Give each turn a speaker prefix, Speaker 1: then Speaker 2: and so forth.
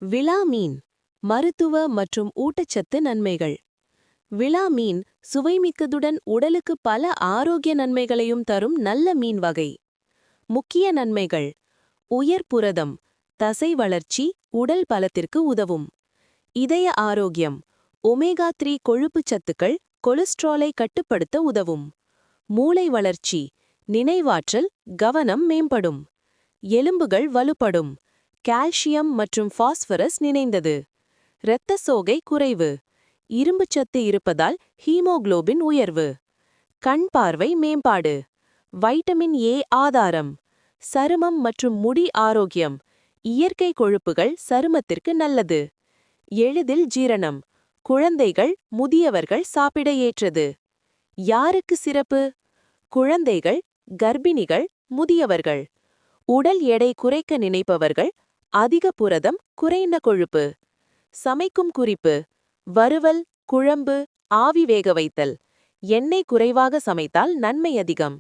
Speaker 1: விலா மீன் மருத்துவ மற்றும் ஊட்டச்சத்து நன்மைகள். விலா மீன் சுவைமிக்கதுடன் உடலுக்கு பல ஆரோக்கிய நன்மைகளையும் தரும் நல்ல மீன் வகை. முக்கிய நன்மைகள்: உயர் புரதம், தசை வளர்ச்சி, உடல் பலத்திற்கு உதவும். இதய ஆரோக்கியம், ஒமேகா 3 கொழுப்புச் சத்துக்கள் கொலஸ்ட்ராலை கட்டுப்படுத்த உதவும். மூளை வளர்ச்சி, நினைவாற்றல், கவனம் மேம்படும். எலும்புகள் வலுப்படும், கால்சியம் மற்றும் பாஸ்பரஸ் நிறைந்தது. இரத்த சோகை குறைவு, இரும்புச்சத்து இருப்பதால் ஹீமோகுளோபின் உயர்வு. கண் பார்வை மேம்பாடு, வைட்டமின் ஏ ஆதாரம். சருமம் மற்றும் முடி ஆரோக்கியம், இயற்கை கொழுப்புகள் சருமத்திற்கு நல்லது. எளிதில் ஜீரணம், குழந்தைகள் முதியவர்கள் சாப்பிட ஏற்றது. யாருக்கு சிறப்பு? குழந்தைகள், கர்ப்பிணிகள், முதியவர்கள். உடல் எடை குறைக்க நினைப்பவர்கள். அதிக புரதம், குறைந்த கொழுப்பு. சமைக்கும் குறிப்பு: வறுவல், குழம்பு, ஆவி வேக வைத்தல். எண்ணெய் குறைவாக சமைத்தால் நன்மை அதிகம்.